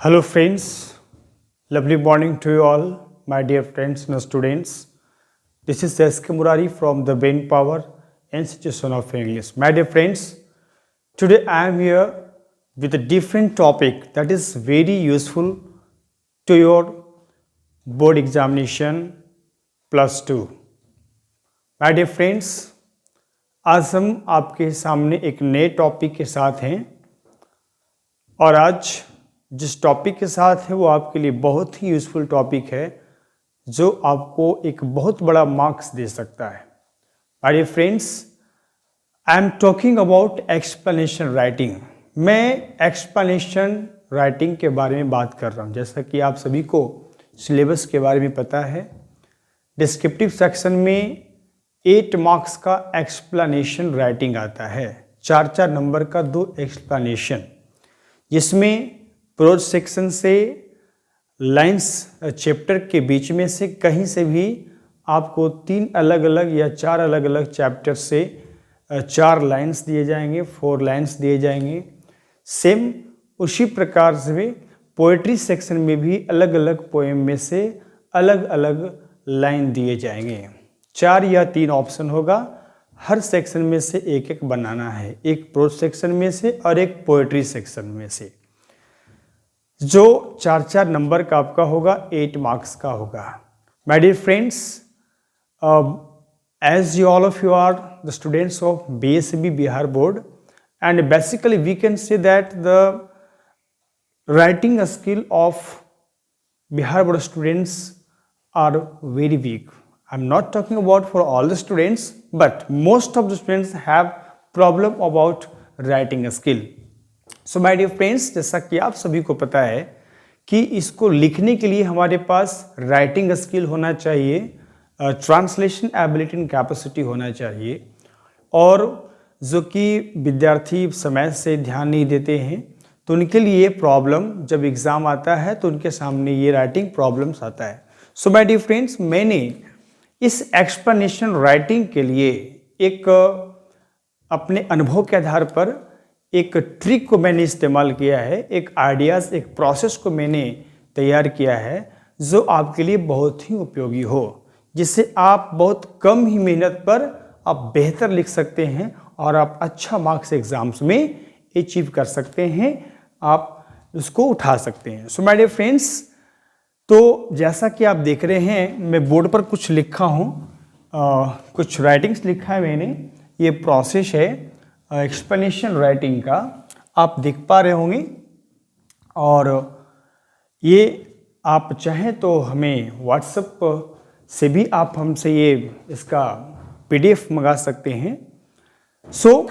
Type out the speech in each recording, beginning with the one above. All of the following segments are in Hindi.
Hello friends, lovely morning to you all, my dear friends and students. This is S.K. Murari from the Brain Power Institution of English. My dear friends, today I am here with a different topic that is very useful to your board examination +2. My dear friends, आज हम आपके सामने एक नए टॉपिक के साथ हैं और आज जिस टॉपिक के साथ है वो आपके लिए बहुत ही यूज़फुल टॉपिक है जो आपको एक बहुत बड़ा मार्क्स दे सकता है। My dear friends, I am talking about explanation writing. मैं एक्सप्लेनेशन राइटिंग के बारे में बात कर रहा हूँ। जैसा कि आप सभी को सिलेबस के बारे में पता है, डिस्क्रिप्टिव सेक्शन में 8 मार्क्स का एक्सप्लेनेशन राइटिंग आता है, 4 नंबर का 2 एक्सप्लेनेशन, जिसमें प्रोज सेक्शन से लाइंस चैप्टर के बीच में से कहीं से भी आपको 3 अलग अलग या 4 अलग अलग चैप्टर से 4 लाइंस दिए जाएंगे, 4 लाइंस दिए जाएंगे। सेम उसी प्रकार से पोएट्री सेक्शन में भी अलग अलग पोएम में से अलग अलग लाइन दिए जाएंगे। 4 या 3 ऑप्शन होगा, हर सेक्शन में से एक एक बनाना है, एक प्रोज सेक्शन में से और एक पोएट्री सेक्शन में से, जो 4 नंबर का आपका होगा, 8 मार्क्स का होगा। My dear friends, as you all of you are the students of BSB Bihar board, and basically we can say that the writing skill of Bihar board students are very weak. I'm not talking about for all the students, but most of the students have problem about writing skill. So my dear friends, जैसा कि आप सभी को पता है कि इसको लिखने के लिए हमारे पास राइटिंग स्किल होना चाहिए, ट्रांसलेशन एबिलिटी एंड कैपेसिटी होना चाहिए, और जो कि विद्यार्थी समय से ध्यान नहीं देते हैं तो उनके लिए प्रॉब्लम जब एग्ज़ाम आता है तो उनके सामने ये राइटिंग प्रॉब्लम्स आता है। सो माय डियर फ्रेंड्स, मैंने इस एक्सप्लेनेशन राइटिंग के लिए एक अपने अनुभव के आधार पर एक ट्रिक को मैंने इस्तेमाल किया है, एक आइडियाज़, एक प्रोसेस को मैंने तैयार किया है जो आपके लिए बहुत ही उपयोगी हो, जिससे आप बहुत कम ही मेहनत पर आप बेहतर लिख सकते हैं और आप अच्छा मार्क्स एग्जाम्स में अचीव कर सकते हैं, आप उसको उठा सकते हैं। सो माय डियर फ्रेंड्स, तो जैसा कि आप देख रहे हैं मैं बोर्ड पर कुछ लिखा हूँ, कुछ राइटिंग्स लिखा है मैंने। ये प्रोसेस है एक्सप्लेनेशन राइटिंग का, आप देख पा रहे होंगे, और ये आप चाहें तो हमें व्हाट्सएप से भी आप हमसे ये इसका PDF मंगा सकते हैं। सो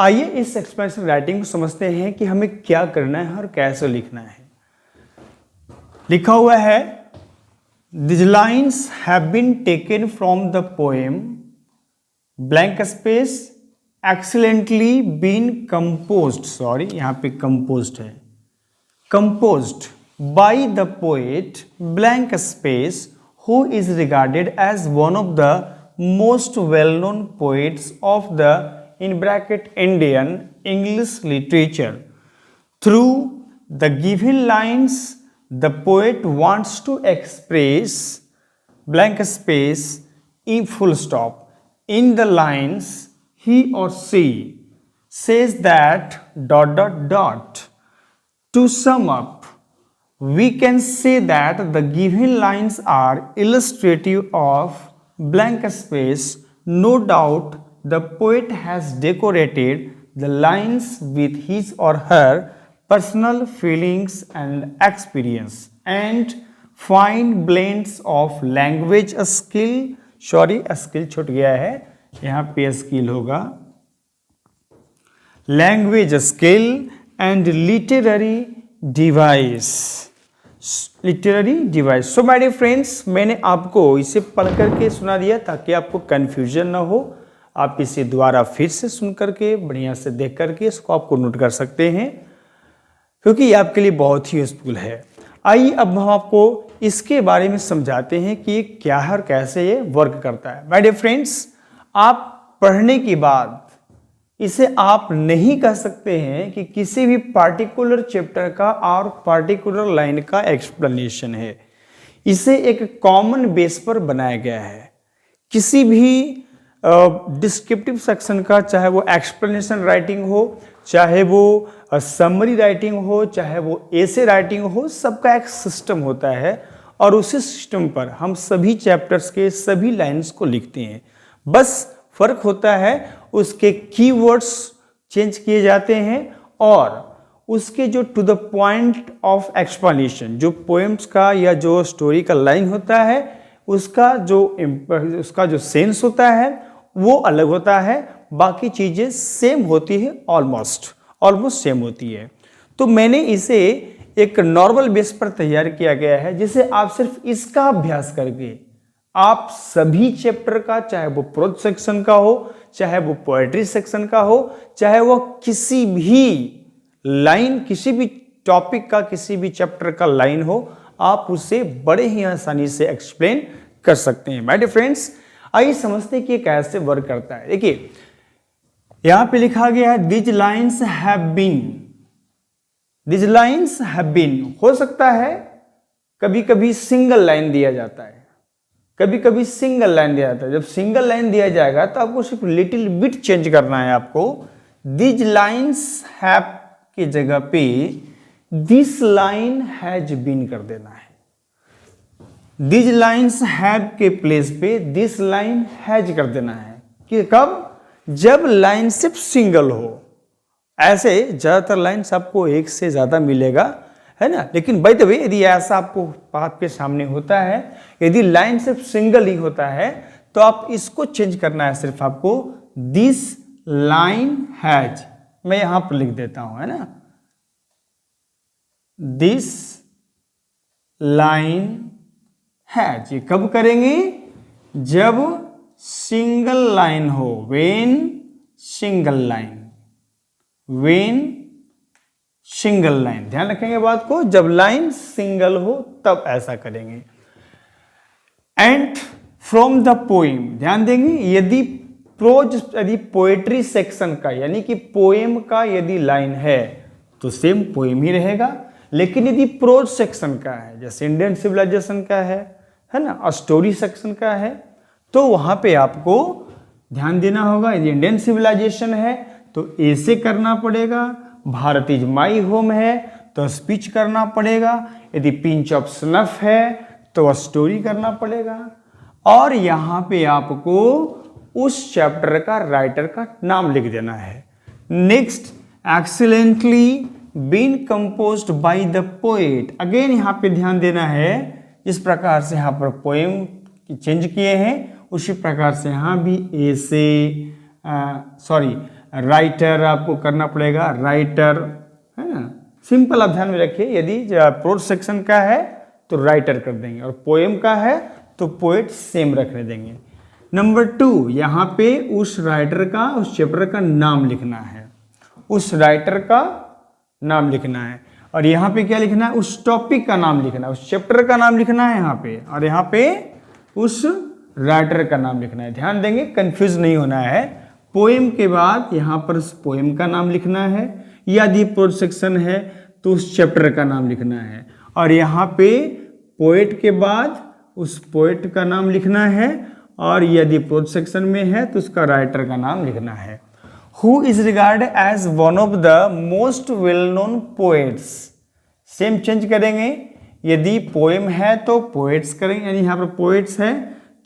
आइए इस एक्सप्लेनेशन राइटिंग को समझते हैं कि हमें क्या करना है और कैसे लिखना है। लिखा हुआ है, this lines have been taken from the poem blank space excellently been composed, sorry यहाँ पे कंपोज्ड है, composed by the poet blank space who is regarded as one of the most well known poets of the in bracket Indian English literature. Through the given lines the poet wants to express blank space in full stop. In the lines he or she says that ... To sum up, we can say that the given lines are illustrative of blank space. No doubt the poet has decorated the lines with his or her personal feelings and experience and fine blends of language skill, sorry skill छूट गया है, यहाँ पे स्किल होगा, language skill and literary device, literary device. So my dear friends, मैंने आपको इसे पढ़ करके सुना दिया ताकि आपको कन्फ्यूजन ना हो। आप इसे दोबारा फिर से सुन करके बढ़िया से देख करके इसको आपको नोट कर सकते हैं, क्योंकि ये आपके लिए बहुत ही यूजफुल है। आइए अब हम आपको इसके बारे में समझाते हैं कि क्या है और कैसे ये वर्क करता है। माय डियर फ्रेंड्स, आप पढ़ने के बाद इसे आप नहीं कह सकते हैं कि किसी भी पार्टिकुलर चैप्टर का और पार्टिकुलर लाइन का एक्सप्लेनेशन है। इसे एक कॉमन बेस पर बनाया गया है। किसी भी डिस्क्रिप्टिव सेक्शन का, चाहे वो एक्सप्लेनेशन राइटिंग हो, चाहे वो समरी राइटिंग हो, चाहे वो एसे राइटिंग हो, सबका एक सिस्टम होता है और उसी सिस्टम पर हम सभी चैप्टर्स के सभी लाइन्स को लिखते हैं। बस फर्क होता है उसके कीवर्ड्स चेंज किए जाते हैं और उसके जो to the point of explanation, जो पोएम्स का या जो स्टोरी का लाइन होता है, उसका जो सेंस होता है वो अलग होता है। बाकी चीज़ें सेम होती है, ऑलमोस्ट सेम होती है। तो मैंने इसे एक नॉर्मल बेस पर तैयार किया गया है, जिसे आप सिर्फ इसका अभ्यास करके आप सभी चैप्टर का, चाहे वो प्रोज सेक्शन का हो, चाहे वो पोएट्री सेक्शन का हो, चाहे वो किसी भी लाइन, किसी भी टॉपिक का, किसी भी चैप्टर का लाइन हो, आप उसे बड़े ही आसानी से एक्सप्लेन कर सकते हैं। माय डियर फ्रेंड्स, आइए समझते हैं कि कैसे वर्क करता है। देखिए यहां पे लिखा गया है these lines have been. These lines have been हो सकता है कभी कभी सिंगल लाइन दिया जाता है, कभी कभी सिंगल लाइन दिया जाता है। जब सिंगल लाइन दिया जाएगा तो आपको सिर्फ लिटिल बिट चेंज करना है। आपको दिज लाइन्स हैव की जगह पे दिस लाइन हैज बीन कर देना है। दिज लाइन्स हैव के प्लेस पे दिस लाइन हैज कर देना है। कि कब? जब लाइन सिर्फ सिंगल हो। ऐसे ज्यादातर लाइन्स आपको एक से ज्यादा मिलेगा, है ना। लेकिन बाय द वे यदि ऐसा आपको आपके सामने होता है, यदि लाइन सिर्फ सिंगल ही होता है, तो आप इसको चेंज करना है सिर्फ आपको दिस लाइन हैज। मैं यहां पर लिख देता हूं, है ना, दिस लाइन हैज। ये कब करेंगे? जब सिंगल लाइन हो, when single line, when single line. ध्यान रखेंगे बात को, जब लाइन सिंगल हो तब ऐसा करेंगे। एंड फ्रॉम द पोएम, ध्यान देंगे, यदि प्रोज, यदि पोएट्री सेक्शन का यानी कि पोएम का यदि लाइन है तो सेम पोएम ही रहेगा। लेकिन यदि प्रोज सेक्शन का है, जैसे इंडियन सिविलाइजेशन का है ना, और स्टोरी सेक्शन का है, तो वहां पे आपको ध्यान देना होगा। यदि इंडियन सिविलाइजेशन है तो ऐसे करना पड़ेगा, भारत इज माई होम है तो स्पीच करना पड़ेगा, यदि पिंच ऑफ स्नफ है तो स्टोरी करना पड़ेगा। और यहाँ पे आपको उस चैप्टर का राइटर का नाम लिख देना है। Next, excellently been composed by the poet. Again यहाँ पे ध्यान देना है, जिस प्रकार से यहाँ पर पोएम चेंज किए हैं उसी प्रकार से यहाँ भी ऐसे राइटर आपको करना पड़ेगा, राइटर, है ना। सिंपल आप ध्यान में रखिए, यदि प्रोज सेक्शन का है तो राइटर कर देंगे और पोएम का है तो पोएट सेम रखने देंगे। नंबर 2, यहाँ पे उस राइटर का, उस चैप्टर का नाम लिखना है, उस राइटर का नाम लिखना है। और यहाँ पे क्या लिखना है? उस टॉपिक का नाम लिखना है, उस चैप्टर का नाम लिखना है यहाँ पे, और यहाँ पे उस राइटर का नाम लिखना है। ध्यान देंगे, कंफ्यूज नहीं होना है। पोएम के बाद यहाँ पर उस पोएम का नाम लिखना है, यदि प्रोज सेक्शन है तो उस चैप्टर का नाम लिखना है, और यहाँ पे पोएट के बाद उस पोएट का नाम लिखना है, और यदि प्रोज सेक्शन में है तो उसका राइटर का नाम लिखना है। Who is regarded as one of the most well known poets. Same change करेंगे, यदि पोएम है तो पोएट्स करेंगे, यानी यहाँ पर पोएट्स है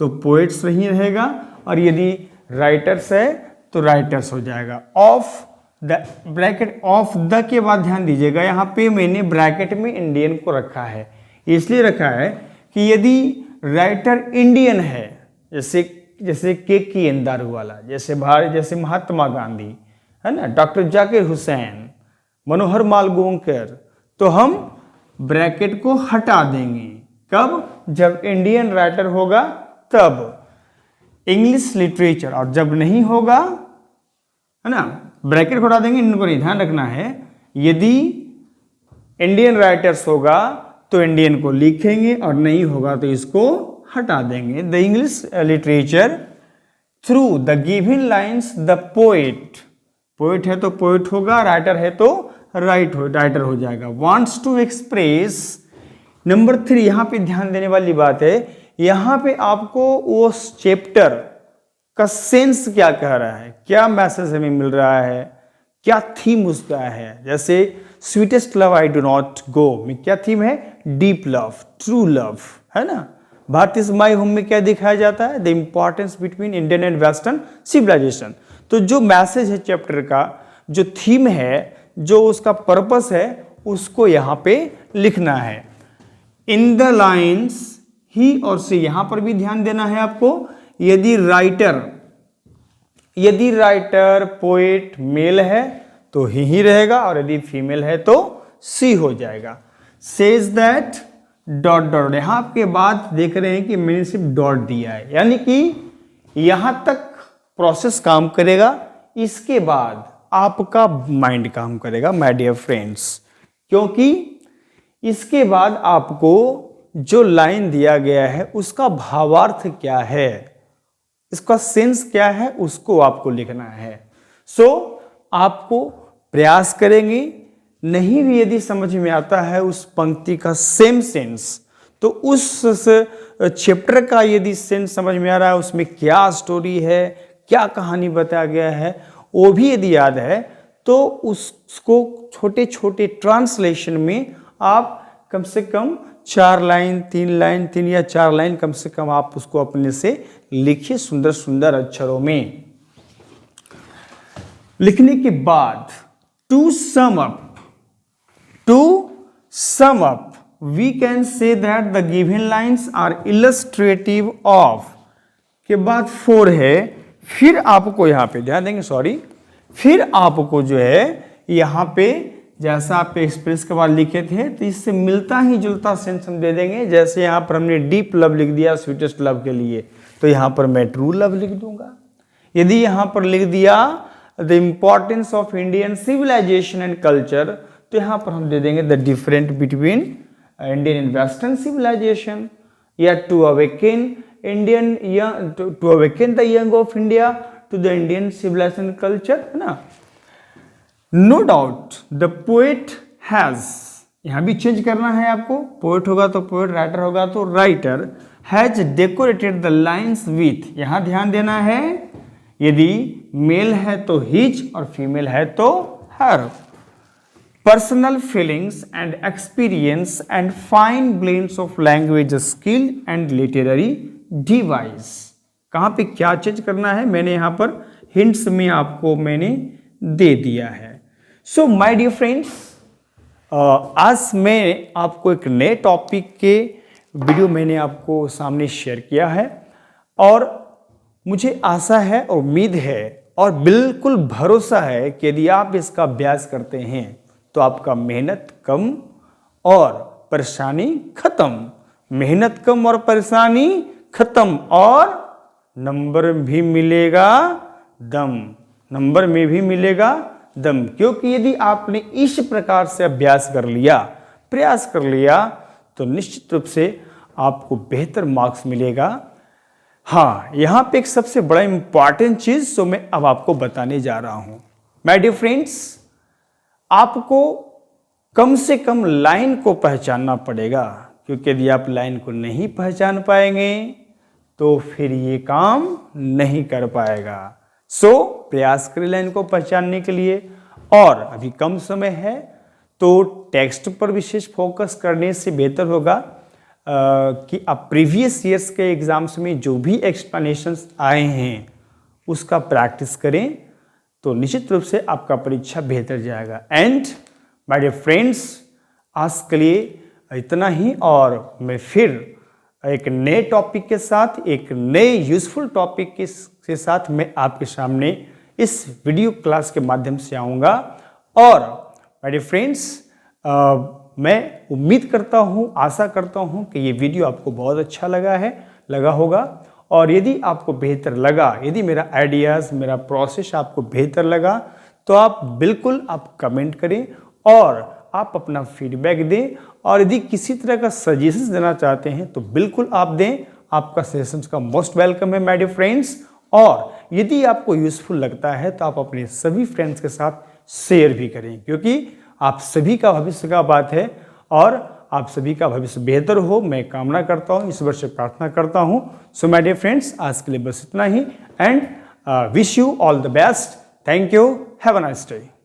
तो पोएट्स ही रहेगा, और यदि राइटर्स है तो राइटर्स हो जाएगा। Of the, bracket of the के बाद ध्यान दीजिएगा, यहाँ पे मैंने ब्रैकेट में इंडियन को रखा है, इसलिए रखा है कि यदि राइटर इंडियन है, जैसे के एन दारूवाला, जैसे महात्मा गांधी, है ना, डॉक्टर जाकिर हुसैन, मनोहर माल गोंकर, तो हम ब्रैकेट को हटा देंगे। कब? जब इंडियन राइटर होगा तब। इंग्लिश लिटरेचर, और जब नहीं होगा, है ना, ब्रैकेट हटा देंगे, इनको नहीं, ध्यान रखना है। यदि इंडियन राइटर्स होगा तो इंडियन को लिखेंगे, और नहीं होगा तो इसको हटा देंगे। The English literature through the given lines the poet poet है तो पोएट होगा, राइटर है तो राइटर हो जाएगा। Wants to express. नंबर 3, यहाँ पे ध्यान देने वाली बात है, यहाँ पे आपको वो चैप्टर का सेंस क्या कह रहा है, क्या मैसेज हमें मिल रहा है, क्या थीम उसका है। जैसे sweetest love I do not go में क्या थीम है, डीप लव, ट्रू लव, है ना। भारत इज माई होम में क्या दिखाया जाता है, the importance between Indian and western civilisation. तो जो मैसेज है चैप्टर का, जो थीम है, जो उसका पर्पस है, उसको यहाँ पे लिखना है। इन द लाइन्स ही और सी, यहां पर भी ध्यान देना है आपको। यदि राइटर पोएट मेल है तो ही रहेगा, और यदि फीमेल है तो सी हो जाएगा। सेज दैट डॉट डॉट, यहां आपके बाद देख रहे हैं कि मैंने सिर्फ डॉट दिया है, यानी कि यहां तक प्रोसेस काम करेगा, इसके बाद आपका माइंड काम करेगा माय डियर फ्रेंड्स। क्योंकि इसके बाद आपको जो लाइन दिया गया है उसका भावार्थ क्या है, इसका सेंस क्या है, उसको आपको लिखना है। सो आपको प्रयास करेंगे, नहीं भी यदि समझ में आता है उस पंक्ति का सेम सेंस, तो उस चैप्टर का यदि सेंस समझ में आ रहा है, उसमें क्या स्टोरी है, क्या कहानी बताया गया है, वो भी यदि याद है, तो उसको छोटे छोटे ट्रांसलेशन में आप कम से कम 4 लाइन 3 या 4 लाइन कम से कम आप उसको अपने से लिखिए सुंदर सुंदर अक्षरों में। लिखने के बाद to sum up we can say that the given lines are illustrative of, के बाद 4 है, फिर आपको यहां पे ध्यान देंगे, फिर आपको जो है यहां पे जैसा आप एक्सप्रेस के बाद लिखे थे, तो इससे मिलता ही जुलता सेंस हम दे देंगे। जैसे यहाँ पर हमने डीप लव लिख दिया स्वीटेस्ट लव के लिए, तो यहाँ पर मैं ट्रू लव लिख दूंगा। यदि यहाँ पर लिख दिया the importance of Indian civilisation and culture, तो यहाँ पर हम दे देंगे the different between Indian and western civilisation, या to awaken the young of India to the Indian civilisation culture, है ना। No doubt the poet has, यहां भी चेंज करना है आपको, पोएट होगा तो पोएट, राइटर होगा तो writer, has decorated the lines with, यहां ध्यान देना है, यदि मेल है तो हिज और फीमेल है तो her, personal feelings and experience and fine blends of language skill and literary device. कहां पे क्या चेंज करना है मैंने यहां पर हिंट्स में आपको मैंने दे दिया है। सो माय डियर फ्रेंड्स, आज मैं आपको एक नए टॉपिक के वीडियो मैंने आपको सामने शेयर किया है, और मुझे आशा है, उम्मीद है और बिल्कुल भरोसा है कि यदि आप इसका अभ्यास करते हैं तो आपका मेहनत कम और परेशानी खत्म, मेहनत कम और परेशानी खत्म, और नंबर भी मिलेगा दम, नंबर में भी मिलेगा दम। क्योंकि यदि आपने इस प्रकार से अभ्यास कर लिया, प्रयास कर लिया, तो निश्चित रूप से आपको बेहतर मार्क्स मिलेगा। हाँ, यहां पे एक सबसे बड़ा इंपॉर्टेंट चीज जो मैं अब आपको बताने जा रहा हूं। माय डियर फ्रेंड्स, आपको कम से कम लाइन को पहचानना पड़ेगा, क्योंकि यदि आप लाइन को नहीं पहचान पाएंगे तो फिर ये काम नहीं कर पाएगा। सो प्रयास करें लाइन को पहचानने के लिए, और अभी कम समय है तो टेक्स्ट पर विशेष फोकस करने से बेहतर होगा कि आप प्रीवियस ईयर्स के एग्जाम्स में जो भी एक्सप्लेनेशंस आए हैं उसका प्रैक्टिस करें, तो निश्चित रूप से आपका परीक्षा बेहतर जाएगा। एंड माय डियर फ्रेंड्स, आज के लिए इतना ही, और मैं फिर एक नए टॉपिक के साथ, एक नए यूजफुल टॉपिक के साथ मैं आपके सामने इस वीडियो क्लास के माध्यम से आऊँगा। और माय डियर फ्रेंड्स, मैं उम्मीद करता हूँ, आशा करता हूँ कि ये वीडियो आपको बहुत अच्छा लगा होगा, और यदि आपको बेहतर लगा, यदि मेरा आइडियाज़, मेरा प्रोसेस आपको बेहतर लगा, तो आप बिल्कुल आप कमेंट करें और आप अपना फीडबैक दें, और यदि किसी तरह का सजेशंस देना चाहते हैं तो बिल्कुल आप दें, आपका सजेशंस का मोस्ट वेलकम है माय डियर फ्रेंड्स। और यदि आपको यूज़फुल लगता है तो आप अपने सभी फ्रेंड्स के साथ शेयर भी करें, क्योंकि आप सभी का भविष्य का बात है और आप सभी का भविष्य बेहतर हो मैं कामना करता हूँ, ईश्वर से प्रार्थना करता हूँ। सो माय डियर फ्रेंड्स, आज के लिए बस इतना ही and wish you all the best. Thank you, have a nice day.